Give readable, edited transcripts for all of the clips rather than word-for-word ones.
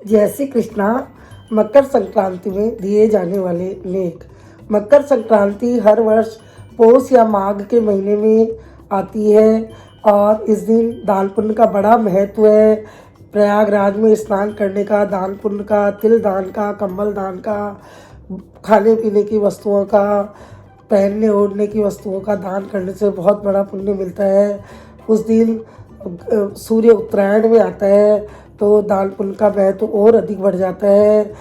जय श्री कृष्णा। मकर संक्रांति में दिए जाने वाले लेख। मकर संक्रांति हर वर्ष पौष या माघ के महीने में आती है और इस दिन दान पुण्य का बड़ा महत्व है। प्रयागराज में स्नान करने का, दान पुण्य का, तिल दान का, कंबल दान का, खाने पीने की वस्तुओं का, पहनने ओढ़ने की वस्तुओं का दान करने से बहुत बड़ा पुण्य मिलता है। उस दिन सूर्य उत्तरायण में आता है तो दान पुण्य का महत्व और अधिक बढ़ जाता है।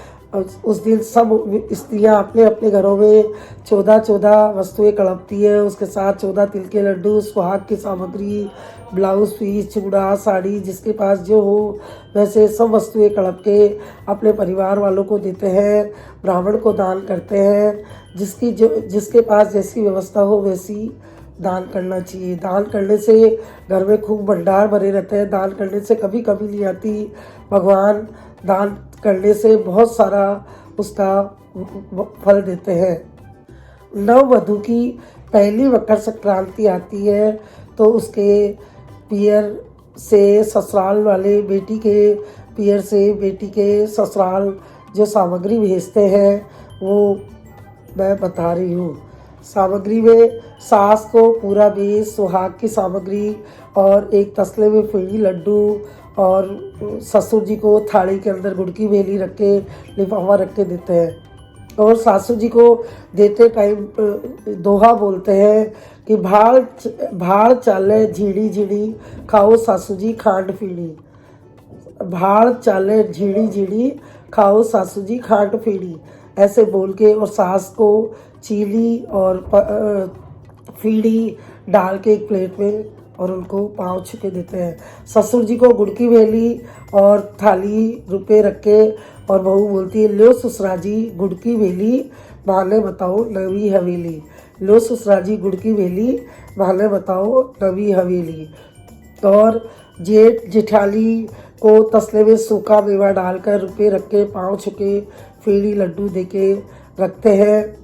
उस दिन सब स्त्रियां अपने अपने घरों में 14 वस्तुएं कड़पती है। उसके साथ 14 तिल के लड्डू, सुहाग की सामग्री, ब्लाउज पीस, चूड़ा, साड़ी, जिसके पास जो हो वैसे सब वस्तुएं कड़प के अपने परिवार वालों को देते हैं। ब्राह्मण को दान करते हैं। जिसके पास जैसी व्यवस्था हो वैसी दान करना चाहिए। दान करने से घर में खूब भंडार भरे रहते हैं। दान करने से कभी कभी नहीं आती। भगवान दान करने से बहुत सारा उसका फल देते हैं। नववधु की पहली मकर संक्रांति आती है तो उसके पियर से ससुराल वाले बेटी के पियर से बेटी के ससुराल जो सामग्री भेजते हैं वो मैं बता रही हूँ। सामग्री में सास को पूरा बेस, सुहाग की सामग्री और एक तसले में फेड़ी लड्डू, और ससुर जी को थाली के अंदर गुड़ की वेली रख के लिफाफा रख के देते हैं। और सासू जी को देते टाइम दोहा बोलते हैं कि भाड़ चाले झीड़ी झीड़ी, खाओ सासू जी खांड फीड़ी। भाड़ चाले झीड़ी झीड़ी, खाओ सासू जी खांड फीड़ी, ऐसे बोल के और सास को चीली और फीड़ी डाल के एक प्लेट में और उनको पाँव छुके देते हैं। ससुर जी को गुड़ की वेली और थाली रुपए रख के और बहू बोलती है, लो ससुरा जी गुड़ की वेली, भाले बताओ नवी हवेली। लो ससुरा जी गुड़ की वेली, भाले बताओ नवी हवेली। और जेठ जेठाली को तसले में सूखा मेवा डालकर रुपए रख के पाँव छुके फेड़ी लड्डू देके रखते हैं।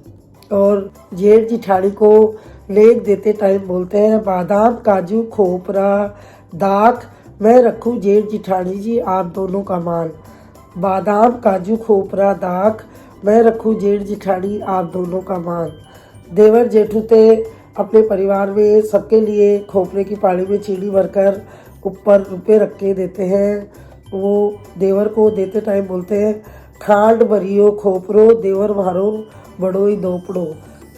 और जेठ जेठानी को लेख देते टाइम बोलते हैं, बादाम काजू खोपरा दाख मैं रखूं जेठ जेठानी जी आप दोनों का मान। बादाम काजू खोपरा दाख मैं रखूं जेठ जेठानी आप दोनों का मान। देवर जेठूते अपने परिवार में सबके लिए खोपरे की पानी में चीनी भरकर ऊपर रुपए रख के देते हैं। वो देवर को देते टाइम बोलते हैं, खांड भरियो खोपरो देवर मारो बड़ो ही दोपड़ो।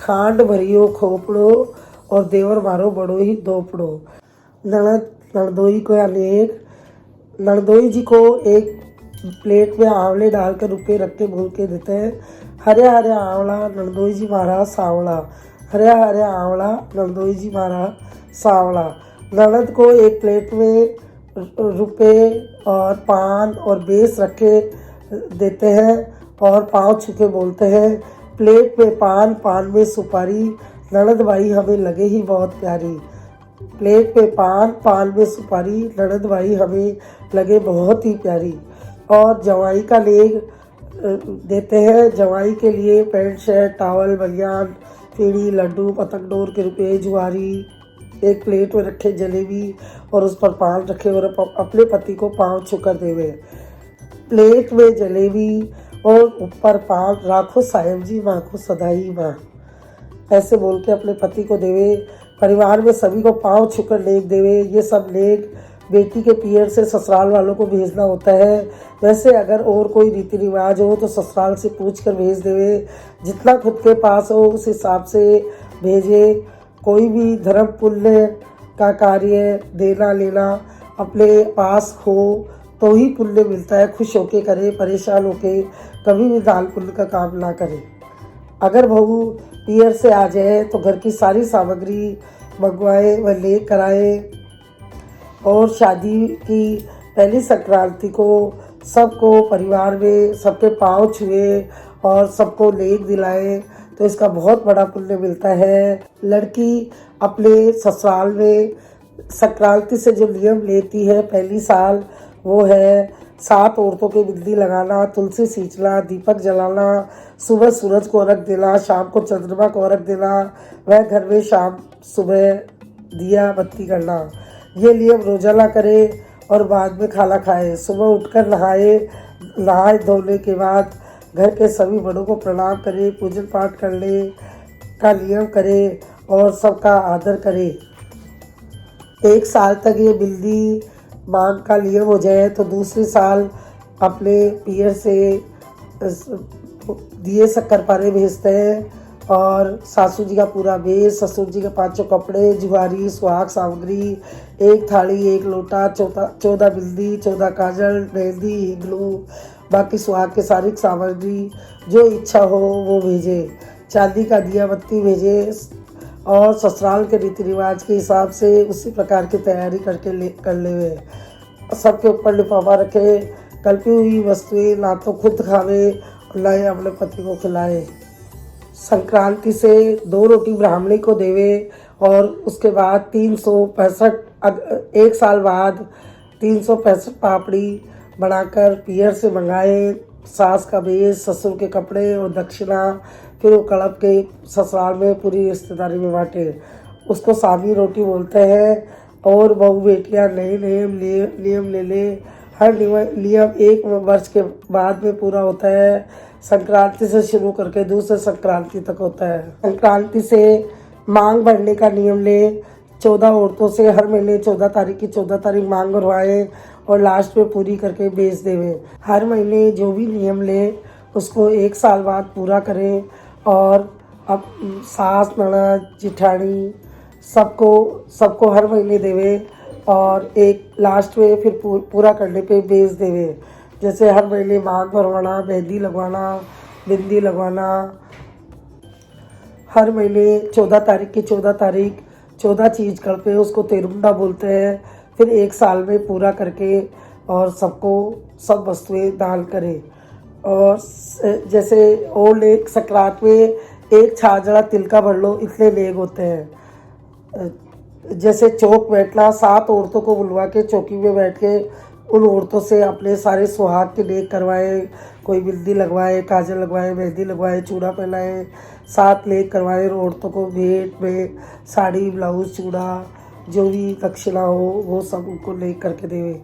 खांड भरियो खोपड़ो और देवर मारो बड़ो ही दोपड़ो। ननद ननदोई को लेख। ननदोई जी को एक प्लेट में आंवले डालकर रुपए रख के भूल के देते हैं। हरे हरे आंवला ननदोई जी मारा सावला, हरे हरे आंवला ननदोई जी मारा सावला। ननद को एक प्लेट में रुपए और पान और बेस रख के देते हैं और पाँव छुके बोलते हैं, प्लेट में पान, पान में सुपारी, ननद भाई हमें लगे ही बहुत प्यारी। प्लेट में पान, पान में सुपारी, ननद भाई हमें लगे बहुत ही प्यारी। और जवाई का लेग देते हैं। जवाई के लिए पैंट शर्ट, टावल, बनियान, फेड़ी, लड्डू, पतंग डोर के रुपए, जुआरी, एक प्लेट में रखे जलेबी और उस पर पान रखे और अपने पति को पाँव छूकर देवे। प्लेट में जलेबी और ऊपर पान, राखो साहेब जी माँ को सदाई माँ, ऐसे बोल के अपने पति को देवे। परिवार में सभी को पाँव छूकर लेख देवे। ये सब लेख बेटी के पियर से ससुराल वालों को भेजना होता है। वैसे अगर और कोई रीति रिवाज हो तो ससुराल से पूछ कर भेज देवे। जितना खुद के पास हो उस हिसाब से भेजे। कोई भी धर्म पुण्य का कार्य देना लेना अपने पास हो तो ही पुण्य मिलता है। खुश होके करे, परेशान होके कभी भी दान पुण्य का काम ना करे। अगर बहू पियर से आ जाए तो घर की सारी सामग्री मंगवाए व ले कराए। और शादी की पहली संक्रांति को सबको परिवार में सबके पाँव छुए और सबको लेख दिलाए तो इसका बहुत बड़ा पुण्य मिलता है। लड़की अपने ससुराल में संक्रांति से जो नियम लेती है पहली साल, वो है 7 औरतों की बिंदी लगाना, तुलसी सींचना, दीपक जलाना, सुबह सूरज को अर्घ देना, शाम को चंद्रमा को अर्घ देना, वह घर में शाम सुबह दिया बत्ती करना। ये नियम रोजाना करे और बाद में खाना खाए। सुबह उठकर नहाए, नहाए धोने के बाद घर के सभी बड़ों को प्रणाम करे, पूजन पाठ करने का नियम करे और सबका आदर करे। 1 साल तक ये बिल्ली मांग का नियम हो जाए तो दूसरे साल अपने पियर से दिए शक्करपारे भेजते हैं और सासू जी का पूरा भेष, ससुर जी के 5 कपड़े, जुआरी, सुहाग सामग्री, 1 थाली, 1 लोटा, 14 बिल्ली, 14 काजल, मेहंदी, हिंगलू, बाकी सुहाग के सारी सामग्री जो इच्छा हो वो भेजे। चांदी का दिया बत्ती भेजे और ससुराल के रीति रिवाज के हिसाब से उसी प्रकार की तैयारी कर ले। सबके ऊपर लिफाफा रखे, कल्पी हुई वस्तुएं ना तो खुद खावे और ना ही अपने पति को खिलाए। संक्रांति से 2 रोटी ब्राह्मणी को देवे और उसके बाद 365 1 साल बाद 365 पापड़ी बनाकर पियर से मंगाए। सास का भेष, ससुर के कपड़े और दक्षिणा, फिर वो कड़प के ससुराल में पूरी रिश्तेदारी में बांटे। उसको सामी रोटी बोलते हैं। और बहू बेटियां नए नियम ले ले। हर नियम 1 वर्ष के बाद में पूरा होता है। संक्रांति से शुरू करके दूसरे संक्रांति तक होता है। संक्रांति से मांग भरने का नियम ले। 14 औरतों से हर महीने 14 तारीख की 14 तारीख मांग भरवाएं और लास्ट में पूरी करके बेच देवे। हर महीने जो भी नियम ले उसको 1 साल बाद पूरा करें और अब सास, ननद, जिठानी सबको हर महीने देवे और एक लास्ट में फिर पूरा करने पे बेच देवे। जैसे हर महीने मांग भरवाना, मेहंदी लगवाना, बिंदी लगवाना। हर महीने 14 तारीख की 14 तारीख 14 चीज़ करते हैं, उसको तेरुंडा बोलते हैं। फिर 1 साल में पूरा करके और सबको सब वस्तुएं दान करें। और जैसे और एक संक्रांत में 1 छाजड़ा तिल का भर लो, इतने लेग होते हैं। जैसे चौक बैठना, 7 औरतों को बुलवा के चौकी में बैठ के उन औरतों से अपने सारे सुहाग के लेग करवाए। कोई बिंदी लगवाए, काजल लगवाए, मेहंदी लगवाए, चूड़ा पहनाए, 7 लेग करवाए। और औरतों को भेंट में साड़ी, ब्लाउज, चूड़ा, जो भी दक्षिणा हो वो सब उनको लेग करके देवे।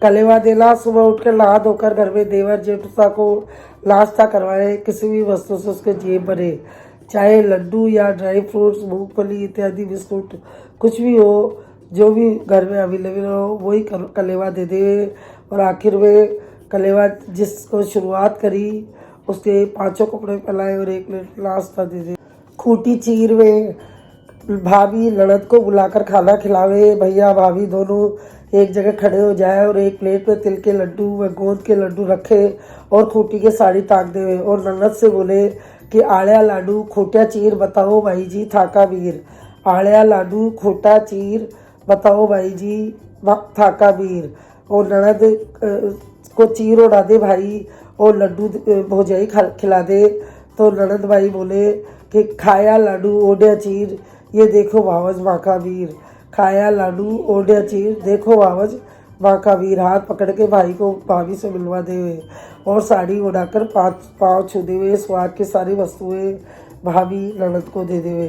कलेवा देना, सुबह उठकर नहा धोकर घर में देवर जेठुसा को नाश्ता करवाए। किसी भी वस्तु से उसके जेब भरे, चाहे लड्डू या ड्राई फ्रूट्स, मूंगफली इत्यादि, बिस्कुट, कुछ भी हो, जो भी घर में अवेलेबल हो वही कलेवा दे दे। और आखिर में कलेवा जिसको शुरुआत करी उसके 5 कपड़े पहनाए और 1 प्लेट नाश्ता दे दे। खूटी चीर में भाभी ननद को बुलाकर खाना खिलावे। भैया भाभी दोनों एक जगह खड़े हो जाए और 1 प्लेट में तिल के लड्डू व गोंद के लड्डू रखे और खूटी के साड़ी ताक देवे और ननद से बोले कि आड़िया लाडू खोटा चीर बताओ भाई जी थाका वीर। आड़िया लाडू खोटा चीर बताओ भाई जी थाका वीर। और ननद को चीर उड़ा दे भाई और लड्डू भौजाई खिला दे। तो ननद भाई बोले कि खाया लाडू ओढ़िया चीर, ये देखो भावज माँ का वीर। खाया लाडू ओढ़िया चीर, देखो भावज माँ का वीर। हाथ पकड़ के भाई को भाभी से मिलवा देवे और साड़ी उड़ाकर 5 पाँव छू देवे। स्वाद की सारी वस्तुएं भाभी ननद को दे देवे।